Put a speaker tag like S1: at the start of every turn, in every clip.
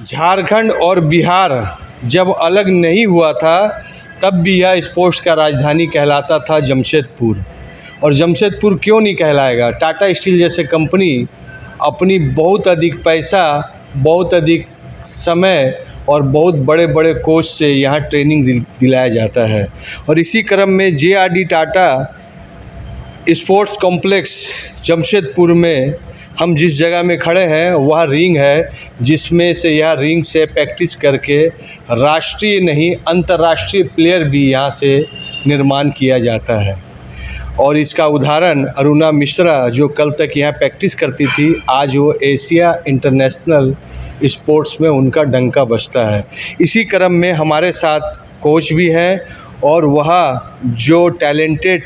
S1: झारखंड और बिहार जब अलग नहीं हुआ था तब भी यह स्पोर्ट्स का राजधानी कहलाता था जमशेदपुर। और जमशेदपुर क्यों नहीं कहलाएगा? टाटा स्टील जैसे कंपनी अपनी बहुत अधिक पैसा, बहुत अधिक समय और बहुत बड़े बड़े कोच से यहाँ ट्रेनिंग दिलाया जाता है। और इसी क्रम में JRD Tata sports complex Jamshedpur में हम जिस जगह में खड़े हैं वह रिंग है, जिसमें से यह रिंग से प्रैक्टिस करके राष्ट्रीय नहीं अंतर्राष्ट्रीय प्लेयर भी यहाँ से निर्माण किया जाता है। और इसका उदाहरण अरुणा मिश्रा जो कल तक यहाँ प्रैक्टिस करती थी, आज वो एशिया इंटरनेशनल स्पोर्ट्स में उनका डंका बजता है। इसी क्रम में हमारे साथ कोच भी हैं और वह जो टैलेंटेड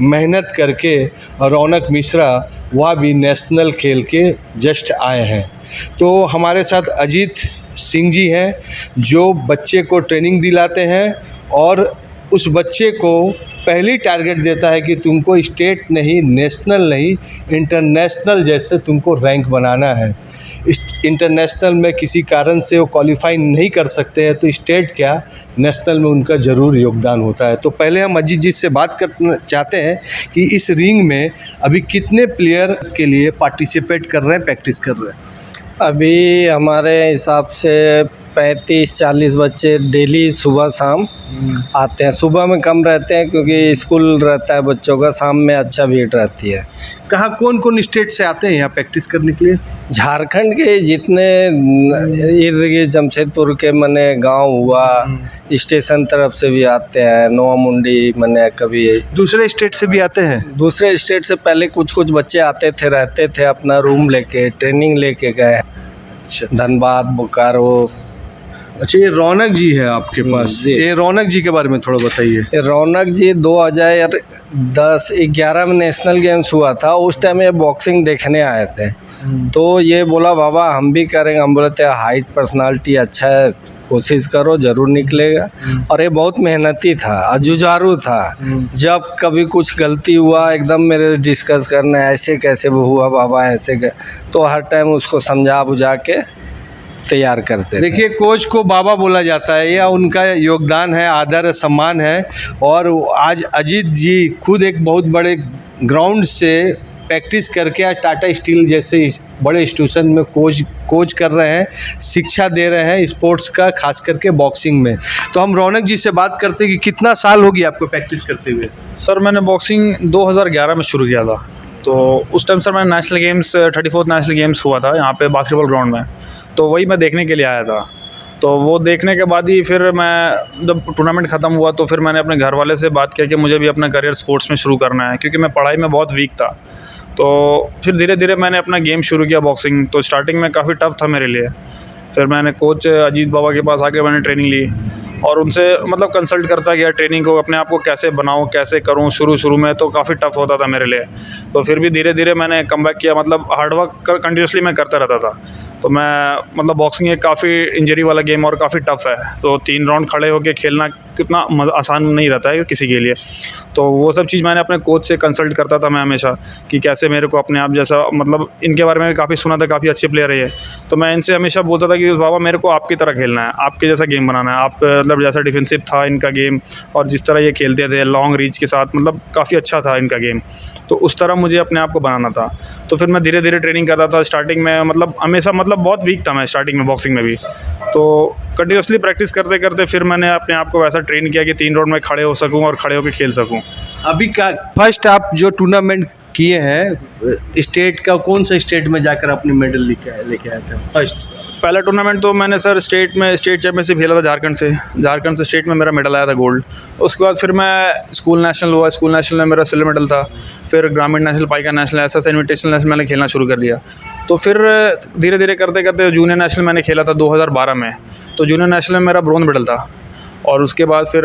S1: मेहनत करके रौनक मिश्रा वह भी नेशनल खेल के जस्ट आए हैं। तो हमारे साथ अजीत सिंह जी हैं जो बच्चे को ट्रेनिंग दिलाते हैं और उस बच्चे को पहली टारगेट देता है कि तुमको स्टेट नहीं, नेशनल नहीं, इंटरनेशनल जैसे तुमको रैंक बनाना है। इस इंटरनेशनल में किसी कारण से वो क्वालिफाई नहीं कर सकते हैं तो स्टेट क्या नेशनल में उनका ज़रूर योगदान होता है। तो पहले हम अजीत जी से बात करना चाहते हैं कि इस रिंग में अभी कितने प्लेयर के लिए पार्टिसिपेट कर रहे हैं, प्रैक्टिस कर रहे हैं?
S2: अभी हमारे हिसाब से 35-40 बच्चे डेली सुबह शाम आते हैं। सुबह में कम रहते हैं क्योंकि स्कूल रहता है बच्चों का, शाम में अच्छा भीड़ रहती है।
S1: कहाँ कौन कौन स्टेट से आते हैं यहाँ प्रैक्टिस करने के लिए?
S2: झारखंड के जितने इर्द गिर्द जमशेदपुर के मने गांव हुआ, स्टेशन तरफ से भी आते हैं, नोआ मुंडी मने कभी।
S1: दूसरे स्टेट से भी आते हैं?
S2: दूसरे स्टेट से पहले कुछ बच्चे आते थे, रहते थे, अपना रूम लेके ट्रेनिंग लेके गए। धनबाद, बोकारो।
S1: अच्छा, ये रौनक जी है आपके पास, ये रौनक जी के बारे में थोड़ा बताइए।
S2: रौनक जी 2010-11 में नेशनल गेम्स हुआ था, उस टाइम ये बॉक्सिंग देखने आए थे। तो ये बोला बाबा हम भी करेंगे। हम बोले थे हाइट पर्सनालिटी अच्छा है, कोशिश करो ज़रूर निकलेगा। और ये बहुत मेहनती था, जुझारू था। जब कभी कुछ गलती हुआ एकदम मेरे डिस्कस करना ऐसे कैसे हुआ बाबा, ऐसे तो हर टाइम उसको समझा बुझा के तैयार करते।
S1: देखिए, कोच को बाबा बोला जाता है, यह उनका योगदान है, आदर सम्मान है। और आज अजीत जी खुद एक बहुत बड़े ग्राउंड से प्रैक्टिस करके आज टाटा स्टील जैसे बड़े इंस्टीट्यूशन में कोच कर रहे हैं, शिक्षा दे रहे हैं स्पोर्ट्स का, खास करके बॉक्सिंग में। तो हम रौनक जी से बात करते हैं कि कितना साल हो गया आपको प्रैक्टिस करते हुए?
S3: सर मैंने बॉक्सिंग 2011 में शुरू किया था। तो उस टाइम सर मैंने national games 34th national games हुआ था यहाँ पे बास्केटबॉल ग्राउंड में, तो वही मैं देखने के लिए आया था। तो वो देखने के बाद ही फिर मैं जब टूर्नामेंट ख़त्म हुआ तो फिर मैंने अपने घर वाले से बात किया कि मुझे भी अपना करियर स्पोर्ट्स में शुरू करना है, क्योंकि मैं पढ़ाई में बहुत वीक था। तो फिर धीरे धीरे मैंने अपना गेम शुरू किया बॉक्सिंग। तो स्टार्टिंग में काफ़ी टफ था मेरे लिए। फिर मैंने कोच अजीत बाबा के पास आके मैंने ट्रेनिंग ली और उनसे मतलब कंसल्ट करता गया ट्रेनिंग को, अपने आप को कैसे बनाऊं, कैसे करूं। शुरू में तो काफ़ी टफ होता था मेरे लिए, तो फिर भी धीरे धीरे मैंने कमबैक किया। मतलब हार्डवर्क कंटिन्यूसली मैं करता रहता था। तो मैं मतलब बॉक्सिंग एक काफ़ी इंजरी वाला गेम और काफ़ी टफ है, तो 3 राउंड खड़े होकर खेलना कितना आसान नहीं रहता है किसी के लिए। तो वो सब चीज़ मैंने अपने कोच से कंसल्ट करता था मैं हमेशा, कि कैसे मेरे को अपने आप जैसा, मतलब इनके बारे में काफ़ी सुना था, काफ़ी अच्छे प्लेयर है ये। तो मैं इनसे हमेशा बोलता था कि बाबा मेरे को आपकी तरह खेलना है, आपके जैसा गेम बनाना है। आप मतलब जैसा डिफेंसिव था इनका गेम और जिस तरह ये खेलते थे लॉन्ग रीच के साथ, मतलब काफ़ी अच्छा था इनका गेम, तो उस तरह मुझे अपने आप को बनाना था। तो फिर मैं धीरे धीरे ट्रेनिंग करता था। स्टार्टिंग में मतलब हमेशा मतलब बहुत वीक था मैं स्टार्टिंग में बॉक्सिंग में भी। तो कंटिन्यूसली प्रैक्टिस करते करते फिर मैंने अपने आप को वैसा ट्रेन किया कि 3 राउंड में खड़े हो सकूं और खड़े होकर खेल सकूं।
S1: अभी क्या फर्स्ट आप जो टूर्नामेंट किए हैं स्टेट का, कौन सा स्टेट में जाकर अपने मेडल लेके आए थे? फर्स्ट
S3: पहला टूर्नामेंट तो मैंने सर स्टेट चैम्पियनशिप खेला था झारखंड से स्टेट में मेरा मेडल आया था गोल्ड। उसके बाद फिर मैं स्कूल नेशनल हुआ, स्कूल नेशनल में मेरा सिल्वर मेडल था। फिर ग्रामीण नेशनल, पाइका नेशनल, ऐसा इन्विटेशनल नेशनल मैंने खेलना शुरू कर दिया। तो फिर धीरे धीरे करते करते जूनियर नेशनल मैंने खेला था 2012 में। तो जूनियर नेशनल में मेरा ब्रोंज मेडल था। और उसके बाद फिर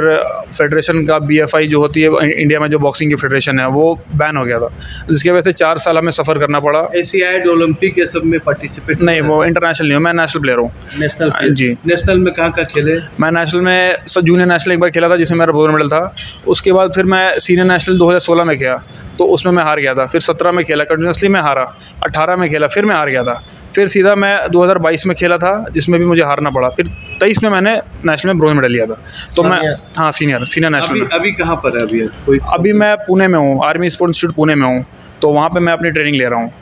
S3: फेडरेशन का BFI जो होती है इंडिया में जो बॉक्सिंग की फेडरेशन है वो बैन हो गया था, जिसकी वजह से 4 साल हमें सफ़र करना पड़ा।
S1: एशियाड, ओलंपिक ये सब में पार्टिसिपेट
S3: नहीं, वो इंटरनेशनल नहीं हूँ, मैं नेशनल प्लेयर हूँ।
S1: नेशनल
S3: जी।
S1: नेशनल में कहाँ खेले?
S3: मैं नेशनल में जूनियर नेशनल एक बार खेला था जिसमें मेरा ब्रोंज मेडल था। उसके बाद फिर मैं सीनियर नेशनल 2016 में किया, तो उसमें मैं हार गया था। फिर 17 में खेला, कंटिन्यूसली मैं हारा। 18 में खेला, फिर मैं हार गया था। फिर सीधा मैं 2022 में खेला था, जिसमें भी मुझे हारना पड़ा। फिर 23 में मैंने नेशनल में ब्रोंज मेडल लिया था। तो मैं, हाँ, सीनियर नेशनल में।
S1: अभी कहाँ पर है अभी कोई?
S3: अभी मैं पुणे में हूँ, आर्मी स्पोर्ट्स इंस्टीट्यूट पुणे में हूँ, तो वहाँ पे मैं अपनी ट्रेनिंग ले रहा हूँ।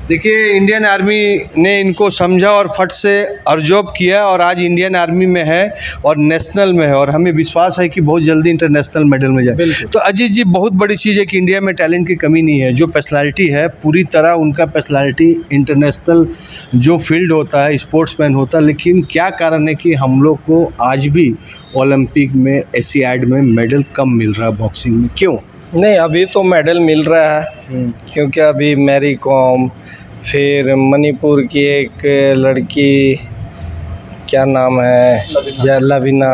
S1: देखिए, इंडियन आर्मी ने इनको समझा और फट से अर्जॉब किया और आज इंडियन आर्मी में है और नेशनल में है, और हमें विश्वास है कि बहुत जल्दी इंटरनेशनल मेडल में जाए। तो अजीत जी, बहुत बड़ी चीज़ है कि इंडिया में टैलेंट की कमी नहीं है। जो पर्सनालिटी है पूरी तरह उनका पर्सनालिटी इंटरनेशनल जो फील्ड होता है, स्पोर्ट्समैन होता है, लेकिन क्या कारण है कि हम लोग को आज भी ओलंपिक में, एशियाड में मेडल कम मिल रहा है बॉक्सिंग में? क्यों?
S2: नहीं, अभी तो मेडल मिल रहा है, क्योंकि अभी मैरी कॉम, फिर मणिपुर की एक लड़की, क्या नाम है, लवीना,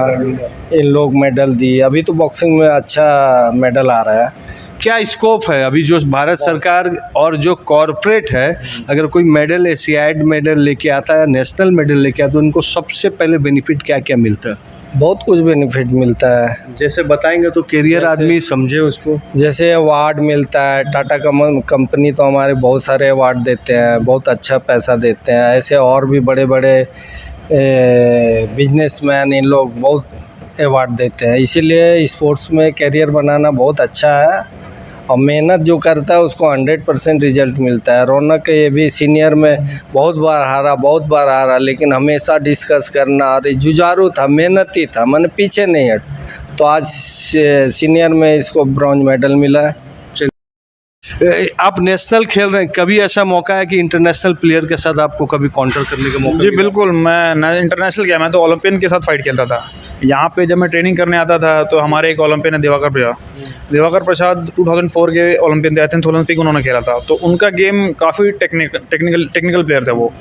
S2: इन लोग मेडल दिए। अभी तो बॉक्सिंग में अच्छा मेडल आ रहा है।
S1: क्या स्कोप है अभी जो भारत सरकार और जो कॉरपोरेट है, अगर कोई मेडल, एशियाड मेडल लेके आता है, नेशनल मेडल लेके आता है, तो उनको सबसे पहले बेनिफिट क्या क्या मिलता है?
S2: बहुत कुछ बेनिफिट मिलता है।
S1: जैसे बताएंगे तो कैरियर आदमी समझे उसको।
S2: जैसे अवार्ड मिलता है, टाटा कंपनी तो हमारे बहुत सारे अवार्ड देते हैं, बहुत अच्छा पैसा देते हैं। ऐसे और भी बड़े बड़े बिजनेसमैन, इन लोग बहुत अवार्ड देते हैं। इसीलिए स्पोर्ट्स में कैरियर बनाना बहुत अच्छा है, और मेहनत जो करता है उसको 100% रिजल्ट मिलता है। रौनक ये भी सीनियर में बहुत बार हारा, लेकिन हमेशा डिस्कस करना, और जुझारू था, मेहनती था, मैंने पीछे नहीं हट, तो आज सीनियर में इसको ब्रॉन्ज मेडल मिला है।
S1: आप नेशनल खेल रहे हैं, कभी ऐसा मौका है कि इंटरनेशनल प्लेयर के साथ आपको कभी काउंटर करने का मौका?
S3: जी बिल्कुल, मैं इंटरनेशनल गया, मैं तो ओलंपियन के साथ फाइट खेलता था। यहाँ पे जब मैं ट्रेनिंग करने आता था तो हमारे एक ओलंपियन है दिवाकर प्रसाद 2004 के ओलंपियन थे, एथेंस ओलंपिक उन्होंने खेला था। तो उनका गेम काफ़ी टेक्निकल प्लेयर थे वो।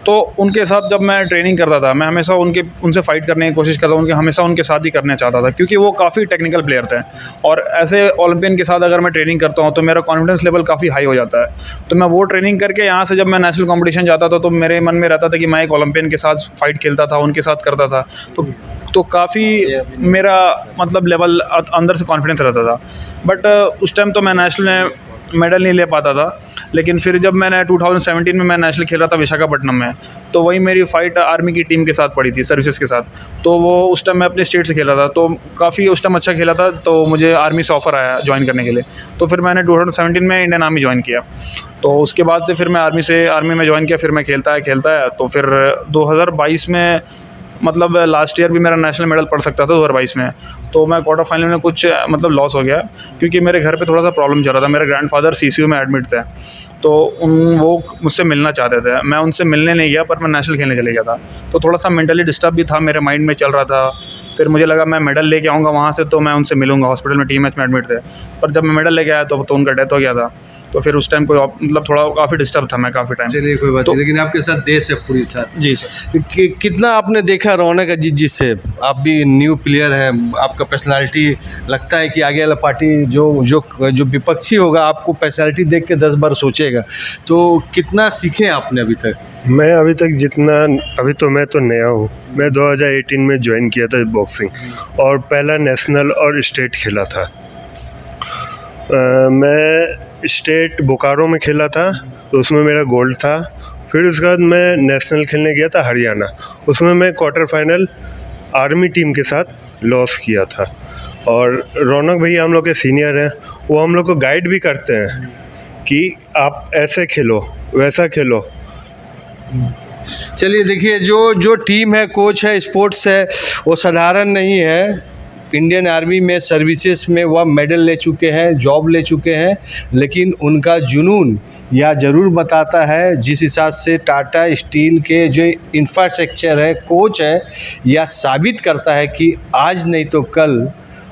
S3: तो उनके साथ जब मैं ट्रेनिंग करता था, मैं हमेशा उनसे फाइट करने की कोशिश करता, हमेशा उनके साथ ही करना चाहता था, क्योंकि वो काफ़ी टेक्निकल प्लेयर थे। और ऐसे ओलंपियन के साथ अगर मैं ट्रेनिंग करता हूँ तो मेरा कॉन्फिडेंस लेवल काफ़ी हाई हो जाता है। तो मैं वो ट्रेनिंग करके यहाँ से जब मैं नेशनल कॉम्पिटिशन जाता था तो मेरे मन में रहता था कि मैं एक ओलंपियन के साथ फाइट खेलता था, उनके साथ करता था, तो काफ़ी मेरा मतलब लेवल अंदर से कॉन्फिडेंस रहता था। बट उस टाइम तो मैं नेशनल में मेडल नहीं ले पाता था। लेकिन फिर जब मैंने 2017 में मैं नेशनल खेल रहा था विशाखापट्टनम में, तो वही मेरी फ़ाइट आर्मी की टीम के साथ पड़ी थी, सर्विसेज के साथ। तो वो उस टाइम मैं अपने स्टेट से खेल रहा था, तो काफ़ी उस टाइम अच्छा खेला था, तो मुझे आर्मी से ऑफ़र आया ज्वाइन करने के लिए। तो फिर मैंने 2017 में इंडियन आर्मी ज्वाइन किया। तो उसके बाद से फिर मैं आर्मी में ज्वाइन किया, फिर मैं खेलता है। तो फिर 2022 में, मतलब लास्ट ईयर भी मेरा नेशनल मेडल पड़ सकता था 2022 में, तो मैं क्वार्टर फाइनल में कुछ मतलब लॉस हो गया, क्योंकि मेरे घर पे थोड़ा सा प्रॉब्लम चल रहा था। मेरे ग्रैंडफादर CCU में एडमिट थे, तो वो मुझसे मिलना चाहते थे। मैं उनसे मिलने नहीं गया, पर मैं नेशनल खेलने चले गया था। तो थोड़ा सा मेंटली डिस्टर्ब भी था, मेरे माइंड में चल रहा था। फिर मुझे लगा मैं मेडल लेके आऊँगा वहाँ से, तो मैं उनसे मिलूँगा। हॉस्पिटल में TMH में एडमिट थे, पर जब मैं मेडल लेके आया तो उनका डेथ हो गया था। तो फिर उस टाइम कोई मतलब थोड़ा काफ़ी डिस्टर्ब था मैं काफ़ी टाइम।
S1: चलिए, कोई बात नहीं, लेकिन आपके साथ देश है पूरी साथ।
S3: जी सर।
S1: कितना आपने देखा रौनक अजीत जी से? आप भी न्यू प्लेयर हैं, आपका पर्सनालिटी लगता है कि आगे वाला पार्टी जो विपक्षी होगा आपको पर्सनालिटी देख के 10 बार सोचेगा। तो कितना सीखे आपने अभी तक?
S4: मैं अभी तक अभी तो मैं तो नया हूँ। मैं 2018 में ज्वाइन किया था बॉक्सिंग, और पहला नेशनल और स्टेट खेला था। मैं स्टेट बोकारो में खेला था, तो उसमें मेरा गोल्ड था। फिर उसके बाद मैं नेशनल खेलने गया था हरियाणा, उसमें मैं क्वार्टर फाइनल आर्मी टीम के साथ लॉस किया था। और रौनक भैया हम लोग के सीनियर हैं, वो हम लोग को गाइड भी करते हैं कि आप ऐसे खेलो, वैसा खेलो।
S1: चलिए, देखिए, जो टीम है, कोच है, स्पोर्ट्स है, वो साधारण नहीं है। इंडियन आर्मी में सर्विसेज में वह मेडल ले चुके हैं, जॉब ले चुके हैं, लेकिन उनका जुनून यह ज़रूर बताता है, जिस हिसाब से टाटा स्टील के जो इंफ्रास्ट्रक्चर है, कोच है, यह साबित करता है कि आज नहीं तो कल,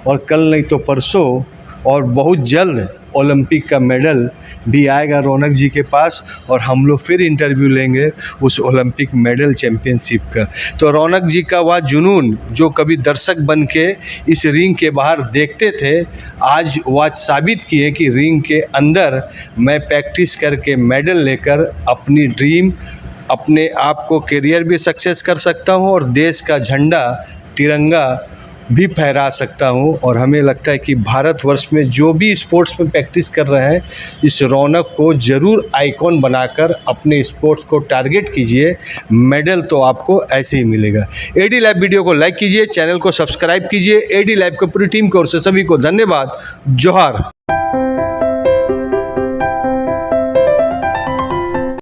S1: और कल नहीं तो परसों, और बहुत जल्द ओलंपिक का मेडल भी आएगा रौनक जी के पास, और हम लोग फिर इंटरव्यू लेंगे उस ओलंपिक मेडल चैम्पियनशिप का। तो रौनक जी का वह जुनून जो कभी दर्शक बन के इस रिंग के बाहर देखते थे, आज वह साबित किए कि रिंग के अंदर मैं प्रैक्टिस करके मेडल लेकर अपनी ड्रीम, अपने आप को करियर भी सक्सेस कर सकता हूँ, और देश का झंडा, तिरंगा भी फहरा सकता हूँ। और हमें लगता है कि भारतवर्ष में जो भी स्पोर्ट्स में प्रैक्टिस कर रहे हैं, इस रौनक को ज़रूर आइकॉन बनाकर अपने स्पोर्ट्स को टारगेट कीजिए, मेडल तो आपको ऐसे ही मिलेगा। एडी लाइव वीडियो को लाइक कीजिए, चैनल को सब्सक्राइब कीजिए। एडी लाइव की पूरी टीम की ओर से सभी को धन्यवाद। जोहार।